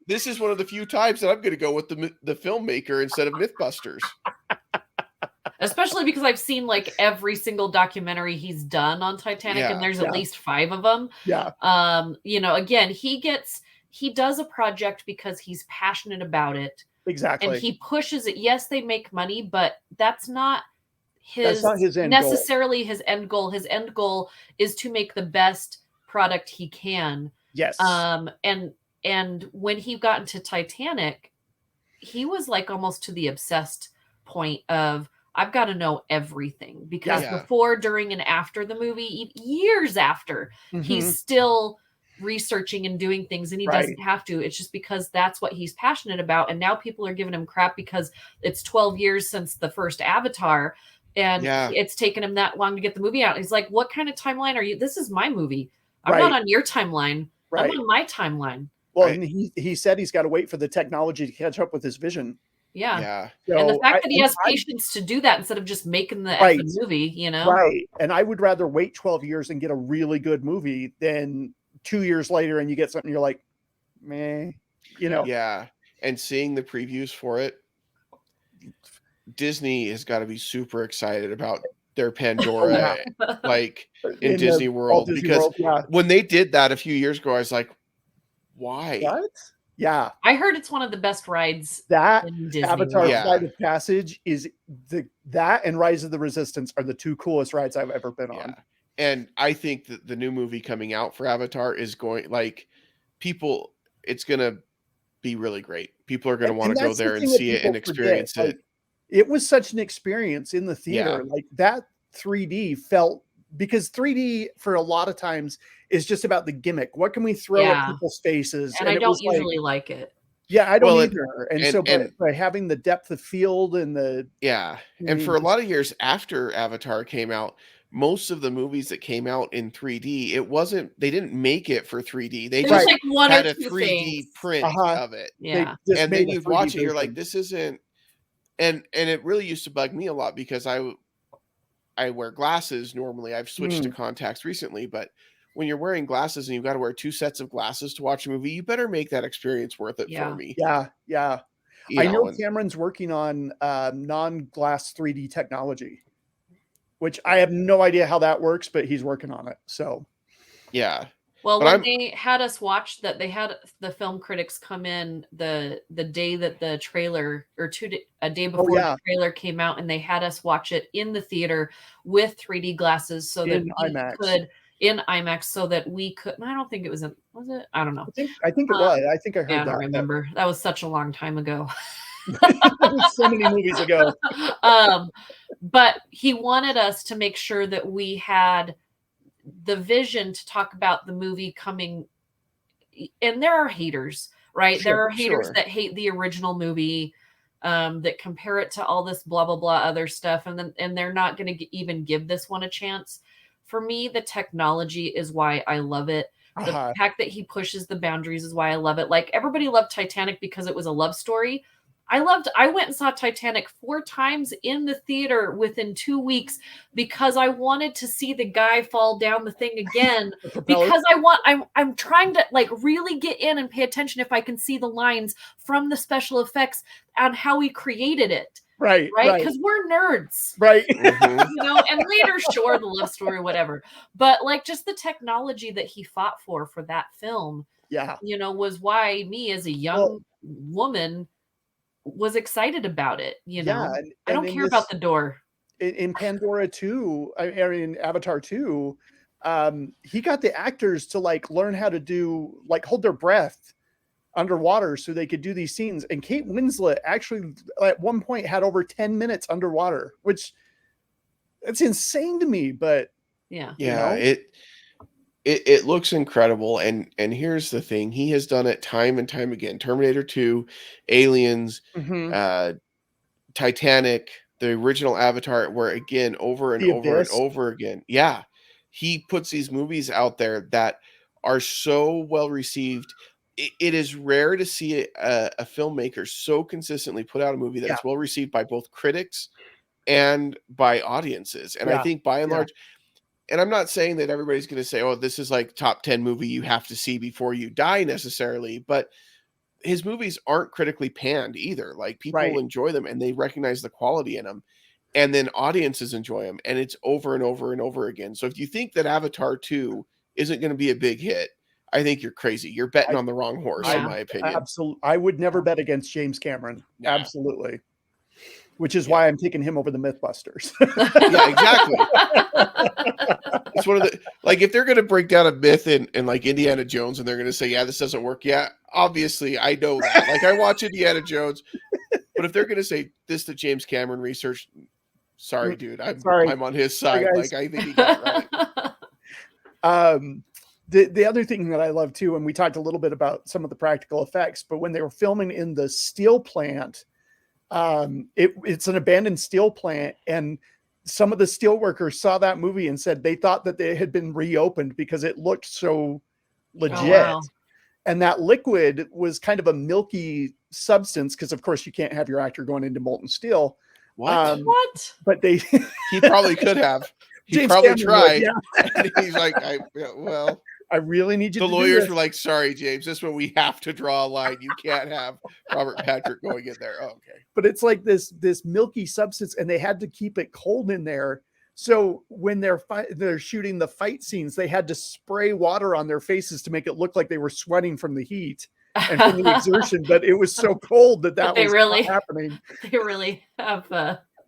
This is one of the few times that I'm going to go with the filmmaker instead of Mythbusters. Especially because I've seen like every single documentary he's done on Titanic, and there's at least 5 of them. Yeah. Again, he does a project because he's passionate about it. Exactly. And he pushes it. Yes, they make money, but that's not his end necessarily goal. His end goal. His end goal is to make the best product he can. Yes. And when he got into Titanic, he was like almost to the obsessed point of I've got to know everything, because before, during, and after the movie, years after, he's still researching and doing things, and he doesn't have to. It's just because that's what he's passionate about. And now people are giving him crap because it's 12 years since the first Avatar, and it's taken him that long to get the movie out. He's like, what kind of timeline are you? This is my movie. I'm not on your timeline. I'm on my timeline. Well, and he said he's got to wait for the technology to catch up with his vision. Yeah. So and the fact that he has patience to do that instead of just making the movie, Right. And I would rather wait 12 years and get a really good movie than 2 years later and you get something you're like, meh, Yeah. And seeing the previews for it, Disney has got to be super excited about their Pandora, like in Disney World. Because when they did that a few years ago, I was like, why? What? Yeah. I heard it's one of the best rides. That in Disney Avatar Flight of Passage is that and Rise of the Resistance are the 2 coolest rides I've ever been on. And I think that the new movie coming out for Avatar is going it's going to be really great. People are going to want to go there and see it and experience it. It was such an experience in the theater. Like that 3D felt, because 3D for a lot of times is just about the gimmick. What can we throw at people's faces? And I don't usually like it. Yeah, I don't either. And by having the depth of field and the and for a lot of years after Avatar came out, most of the movies that came out in 3D, they didn't make it for 3D. They just like one had or a two 3D things. print of it. Yeah. And then you'd watch it, you're like, this isn't. And it really used to bug me a lot because I wear glasses normally. I've switched to contacts recently, but when you're wearing glasses and you've got to wear 2 sets of glasses to watch a movie, you better make that experience worth it for me. Yeah. I know Cameron's working on non-glass 3D technology, which I have no idea how that works, but he's working on it. So, yeah. Well, when they had us watch that, they had the film critics come in the day that the trailer, or a day before the trailer came out, and they had us watch it in the theater with 3D glasses so that we could in IMAX, so that we could. I don't think it was was it? I don't know. I think it was. I think I heard that. I don't remember. That was such a long time ago. So many movies ago. But he wanted us to make sure that we had the vision to talk about the movie coming. And there are haters. right? Sure, There are haters sure. that hate the original movie, that compare it to all this blah blah blah other stuff, and they're not going to even give this one a chance. For me, the technology is why I love it. The Uh-huh. fact that he pushes the boundaries is why I love it. Like, everybody loved Titanic because it was a love story. I went and saw Titanic 4 times in the theater within 2 weeks because I wanted to see the guy fall down the thing again, The propeller. because I'm trying to, like, really get in and pay attention if I can see the lines from the special effects and how he created it. Right. Right? Because we're nerds. Right. Mhm. You know, and later, sure, the love story, whatever. But, like, just the technology that he fought for that film, Yeah. you know, was why me as a young woman was excited about it, you Yeah, know? and I don't in care about the door. in Pandora 2, I mean, in Avatar 2, he got the actors to, like, learn how to do, like, hold their breath underwater so they could do these scenes. And Kate Winslet actually at one point had over 10 minutes underwater, which it's insane to me, but Yeah. you Yeah, know, it looks incredible, and here's the thing, he has done it time and time again. Terminator 2, Aliens, mhm. uh, Titanic, the original Avatar, where again, over and The over and Abyss. over again. Yeah. He puts these movies out there that are so well received. It is rare to see a filmmaker so consistently put out a movie that Yeah, is well received by both critics and by audiences. And I yeah, think by and yeah, large, and I'm not saying that everybody's going to say, "Oh, this is like top 10 movie you have to see before you die," necessarily, but his movies aren't critically panned either. Like, people right. enjoy them and they recognize the quality in them. And then audiences enjoy them, and it's over and over and over again. So if you think that Avatar 2 isn't going to be a big hit, I think you're crazy. You're betting I on the wrong horse, in I Yeah. my opinion. absolutely, I would never Yeah. bet against James Cameron. Nah. Absolutely. Which is Yeah. why I'm taking him over the Mythbusters. Yeah, exactly. It's one of the, like, if they're going to break down a myth in like Indiana Jones and they're going to say, yeah, this doesn't work. Yeah, obviously I know that. Like, I watch Indiana Jones, but if they're going to say this to James Cameron research, sorry, dude, Sorry. I'm on his Sorry, side. guys. Like, I think he got it right. The other thing that I love too, and we talked a little bit about some of the practical effects, but when they were filming in the steel plant, it's an abandoned steel plant, and some of the steel workers saw that movie and said they thought that they had been reopened because it looked so legit. Oh, wow. And that liquid was kind of a milky substance because, of course, you can't have your actor going into molten steel. What? What? But they He probably could have. He James probably Cameron would, tried. yeah. And he's like, well, I really need you the to do lawyers this. were like, sorry, James, this one we have to draw a line. You can't have Robert Patrick going in there. Oh, okay. But it's like this milky substance, and they had to keep it cold in there. So when they're shooting the fight scenes, they had to spray water on their faces to make it look like they were sweating from the heat and from the exertion. But it was so cold that But they was really- not happening. They really have.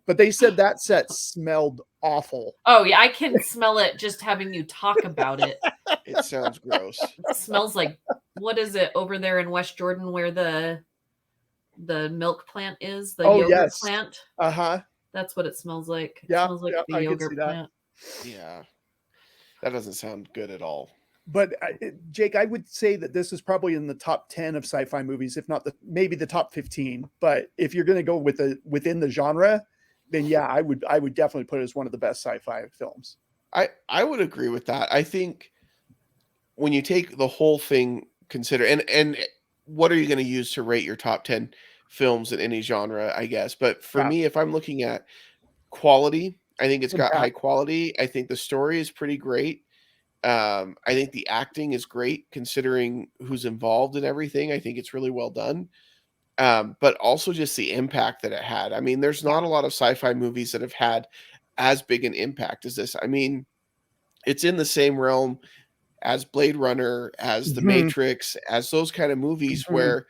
But they said that set smelled awful. Oh, yeah, I can smell it just having you talk about it. It sounds gross. It smells like, what is it over there in West Jordan where the milk plant is? The yogurt Yes. plant? Uh-huh. That's what it smells like. It Yeah, smells like yeah, the I can yogurt see that. plant. Yeah. That doesn't sound good at all. But Jake, I would say that this is probably in the top 10 of sci-fi movies, if not maybe the top 15. But if you're going to go within the genre, then yeah, I would definitely put it as one of the best sci-fi films. I would agree with that. I think when you take the whole thing consider, and what are you going to use to rate your top 10 films in any genre, I guess. But for Yeah. me, if I'm looking at quality, I think it's got Impact. high quality. I think the story is pretty great. I think the acting is great considering who's involved and everything. I think it's really well done. But also just the impact that it had. I mean, there's not a lot of sci-fi movies that have had as big an impact as this. I mean, it's in the same realm as Blade Runner, as The Mhm. Matrix, as those kind of movies Mhm. where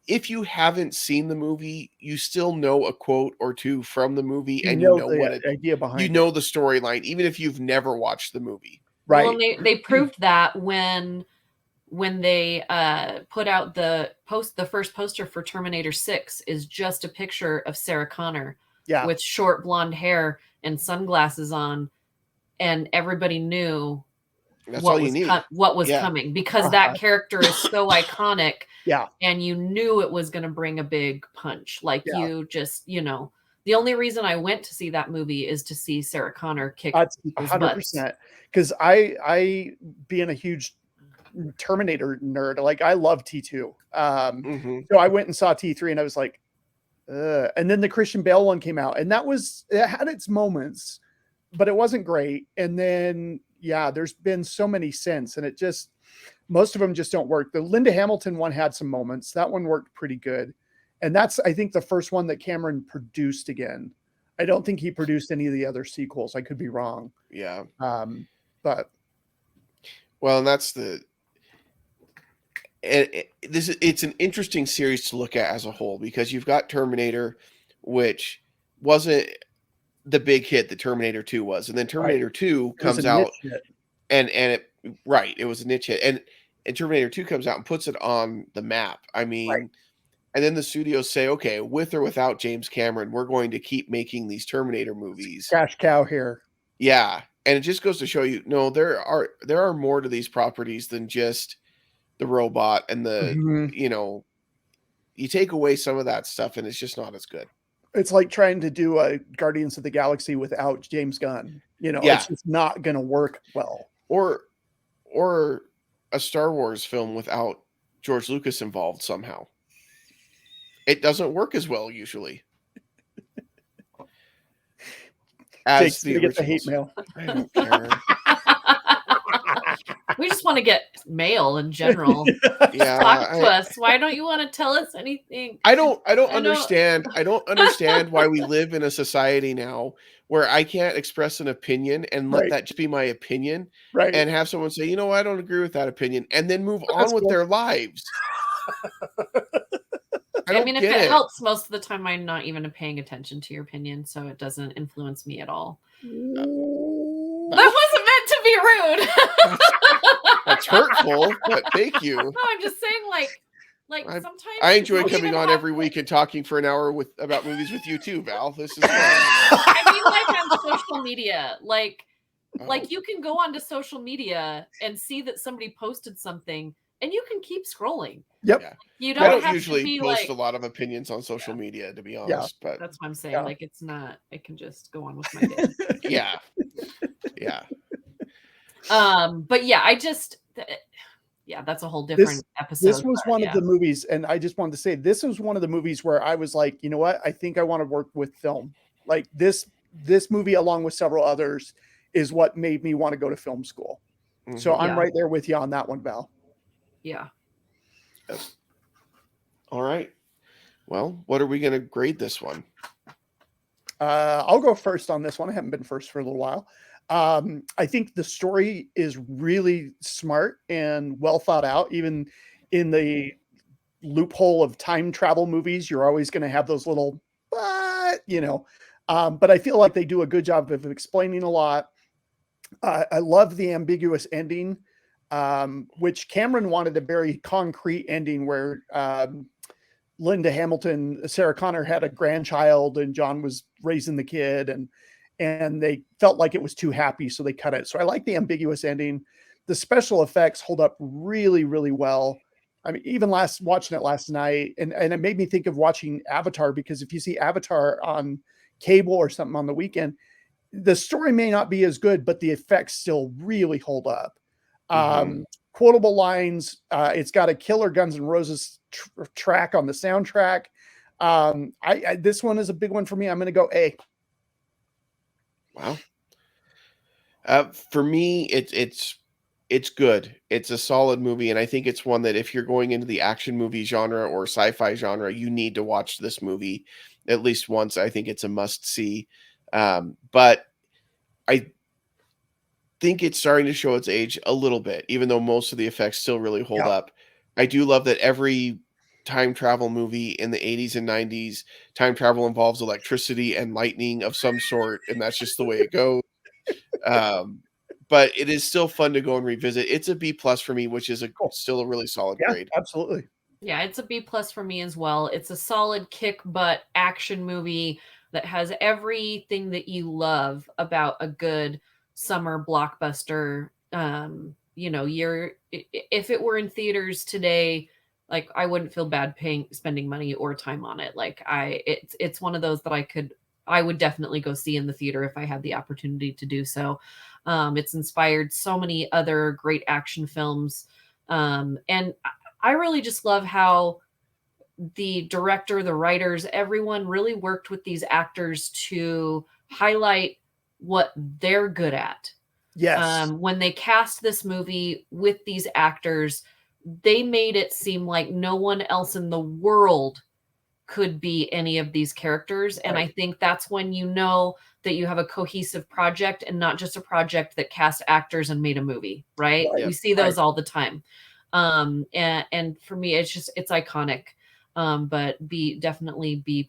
if you haven't seen the movie, you still know a quote or two from the movie, and you know the what it, idea behind you it. know the storyline, even if you've never watched the movie. Right. Well, and they proved that when they put out the first poster for Terminator 6 is just a picture of Sarah Connor Yeah. with short blonde hair and sunglasses on, and everybody knew That's all you need. what was Yeah. coming, because that character is so iconic. Yeah. And you knew it was going to bring a big punch. Like Yeah. you just, the only reason I went to see that movie is to see Sarah Connor kick people's 100%. Because I being a huge Terminator nerd, like I love T2. So I went and saw T3 and I was like, and then the Christian Bale one came out, and it had its moments, but it wasn't great. And then, there's been so many since, and most of them just don't work. The Linda Hamilton one had some moments. That one worked pretty good. And that's, I think, the first one that Cameron produced again. I don't think he produced any of the other sequels. I could be wrong. Yeah. But. Well, and that's it's an interesting series to look at as a whole, because you've got Terminator, which wasn't the big hit that Terminator 2 was, and then Terminator 2 comes out, and it was a niche hit, and Terminator 2 comes out and puts it on the map. I mean, and then the studios say, okay, with or without James Cameron, we're going to keep making these Terminator movies. Cash cow here. Yeah, and it just goes to show you, no, there are more to these properties than just the robot and you take away some of that stuff and it's just not as good. It's like trying to do a Guardians of the Galaxy without James Gunn. It's just not going to work well. Or a Star Wars film without George Lucas involved somehow. It doesn't work as well usually. As Jake's get the hate mail. I don't care. We just want to get mail in general. Talk to us. Why don't you want to tell us anything? I don't understand. I don't understand why we live in a society now where I can't express an opinion and let that just be my opinion, and have someone say, I don't agree with that opinion, and then move on with their lives. I mean, if it helps, most of the time I'm not even paying attention to your opinion, so it doesn't influence me at all. That wasn't meant to be rude. That's hurtful, but thank you. No, I'm just saying, like sometimes I enjoy coming on every week and talking for an hour about movies with you too, Val. This is fun. I mean, on social media, like you can go onto social media and see that somebody posted something, and you can keep scrolling. Yep. Yeah. You don't I don't have usually to be post a lot of opinions on social media, to be honest. But that's what I'm saying. Like, it's not. I can just go on with my day. Yeah. But I just. That's a whole different episode. This was one of the movies, and I just wanted to say, this was one of the movies where I was like, you know what? I think I want to work with film. Like this movie, along with several others, is what made me want to go to film school. Mm-hmm. So I'm right there with you on that one, Val. Yeah. All right. Well, what are we going to grade this one? I'll go first on this one. I haven't been first for a little while. I think the story is really smart and well thought out. Even in the loophole of time travel movies, you're always going to have those little, but I feel like they do a good job of explaining a lot. I love the ambiguous ending, which Cameron wanted a very concrete ending where Linda Hamilton, Sarah Connor had a grandchild and John was raising the kid, and they felt like it was too happy, so they cut it. So I like the ambiguous ending. The special effects hold up really, really well. I mean, even watching it last night, and it made me think of watching Avatar, because if you see Avatar on cable or something on the weekend, the story may not be as good, but the effects still really hold up. Quotable lines. It's got a killer Guns N' Roses track on the soundtrack. This one is a big one for me. I'm going to go A. Wow. For me, it's good. It's a solid movie, and I think it's one that if you're going into the action movie genre or sci-fi genre, you need to watch this movie at least once. I think it's a must-see. But I think it's starting to show its age a little bit, even though most of the effects still really hold up. I do love that every time travel movie in the 80s and 90s, time travel involves electricity and lightning of some sort, and that's just the way it goes. But it is still fun to go and revisit. It's a B+ for me, which is still a really solid grade. Absolutely. Yeah, it's a B+ for me as well. It's a solid kick butt action movie that has everything that you love about a good summer blockbuster. if it were in theaters today, like I wouldn't feel bad spending money or time on it. Like it's one of those that I would definitely go see in the theater if I had the opportunity to do so. It's inspired so many other great action films. And I really just love how the director, the writers, everyone really worked with these actors to highlight what they're good at. Yes. When they cast this movie with these actors, they made it seem like no one else in the world could be any of these characters. And I think that's when you know that you have a cohesive project and not just a project that cast actors and made a movie, right? We see those all the time. And for me, it's iconic. But definitely B+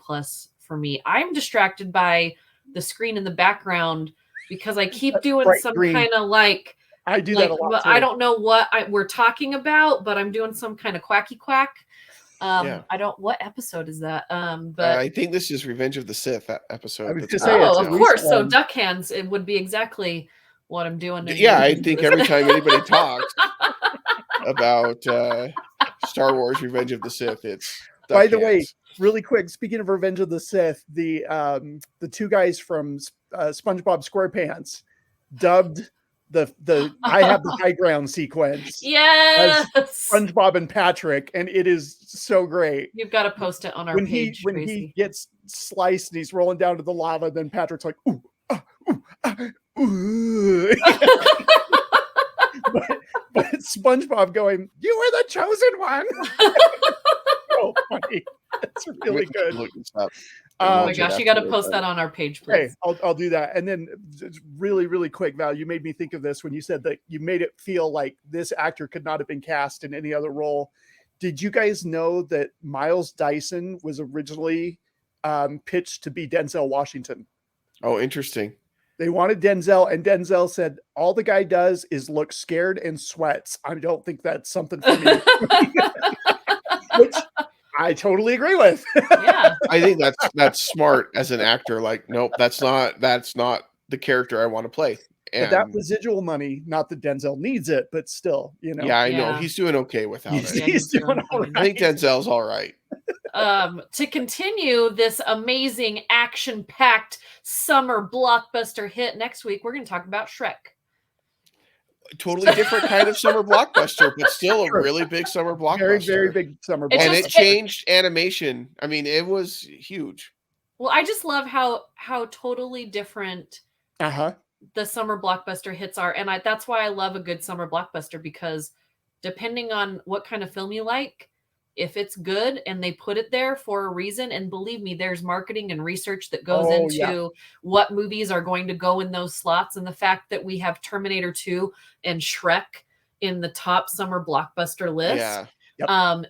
for me. I'm distracted by the screen in the background because I keep doing some kind of like, I do that a lot too. I don't know what we're talking about, but I'm doing some kind of quacky quack. What episode is that? But I think this is Revenge of the Sith episode. I was gonna say, of course. So duck hands, it would be exactly what I'm doing. Yeah, I think every time anybody talks about Star Wars Revenge of the Sith, it's duck By the hands. way, really quick, speaking of Revenge of the Sith, the two guys from SpongeBob SquarePants dubbed the I have the high ground sequence. Yes, SpongeBob and Patrick, and it is so great. You've got to post it on our page. When he gets sliced and he's rolling down to the lava, then Patrick's like, ooh, ooh. but it's SpongeBob going, "You were the chosen one." So funny. It's really good. Oh my gosh, you got to post that on our page, please. Okay, I'll do that. And then really, really quick, Val, you made me think of this when you said that you made it feel like this actor could not have been cast in any other role. Did you guys know that Miles Dyson was originally pitched to be Denzel Washington? Oh, interesting. They wanted Denzel, and Denzel said, all the guy does is look scared and sweats. I don't think that's something for me. Which I totally agree with. Yeah. I think that's smart as an actor. Like, nope, that's not the character I want to play. And but that residual money, not that Denzel needs it, but still, Yeah, I know. He's doing okay without it. He's doing all right. I think Denzel's all right. To continue this amazing action-packed summer blockbuster hit, next week we're going to talk about Shrek. Totally different kind of summer blockbuster, but still a really big summer blockbuster. Very, very big summer blockbuster. And it changed animation. I mean, it was huge. Well, I just love how totally different the summer blockbuster hits are. And that's why I love a good summer blockbuster, because depending on what kind of film you like, if it's good and they put it there for a reason, and believe me, there's marketing and research that goes into what movies are going to go in those slots. And the fact that we have Terminator 2 and Shrek in the top summer blockbuster list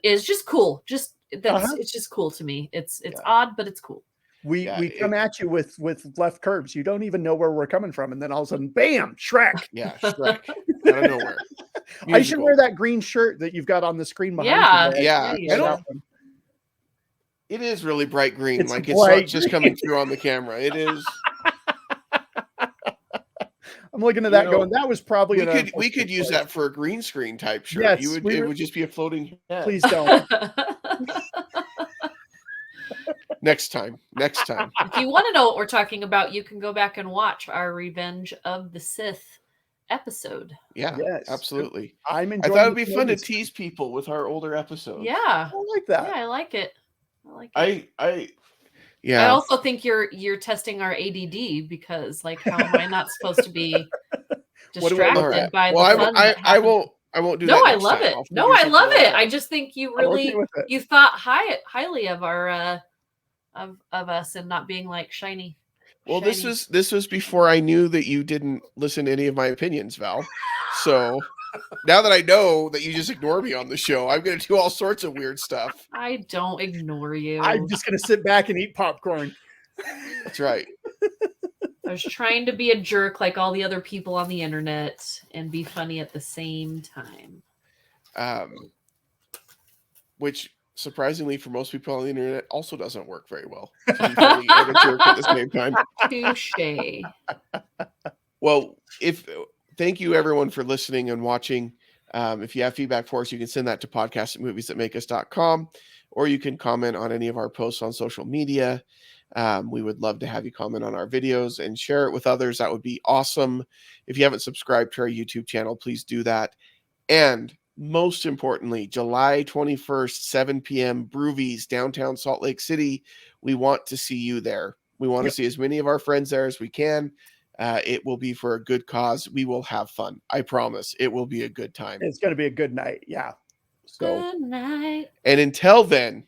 is just cool. It's just cool to me. It's odd, but it's cool. We come at you with left curves. You don't even know where we're coming from, and then all of a sudden, bam, Shrek. Yeah, Shrek. Out of nowhere. Musical. I should wear that green shirt that you've got on the screen behind you. Yeah. It is really bright green. It's bright not just coming through on the camera. It is. I'm looking at that going, that was probably we could use that for a green screen type shirt. Yes, it would just be a floating head. Please don't. Next time. If you want to know what we're talking about, you can go back and watch our Revenge of the Sith episode. Yeah, yes, absolutely. I thought it would be fun to tease people with our older episodes. Yeah, I like that. Yeah, I like it. I also think you're testing our ADD, because like, how am I not supposed to be distracted by the fun? I won't do that. No, I love it. No, I love it. I just think you really you thought highly of our of us, and not being like shiny. Well, this was before I knew that you didn't listen to any of my opinions, Val. So now that I know that you just ignore me on the show, I'm going to do all sorts of weird stuff. I don't ignore you. I'm just going to sit back and eat popcorn. That's right. I was trying to be a jerk like all the other people on the internet and be funny at the same time. Which, surprisingly, for most people on the internet, also doesn't work very well. To be funny and a jerk at the same time. Touche. Well, thank you everyone for listening and watching. If you have feedback for us, you can send that to podcast@moviesthatmakeus.com, or you can comment on any of our posts on social media. We would love to have you comment on our videos and share it with others. That would be awesome. If you haven't subscribed to our YouTube channel, please do that. And most importantly, July 21st, 7 p.m., Brewvies, downtown Salt Lake City. We want to see you there. We want to see as many of our friends there as we can. It will be for a good cause. We will have fun. I promise. It will be a good time. It's going to be a good night. Yeah. So, Good night. And until then,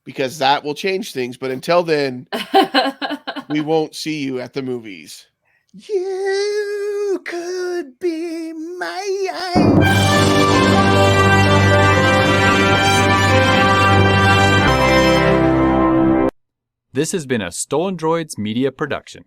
because that will change things, but until then, we won't see you at the movies. you could be mine. This has been a Stolen Droids Media production.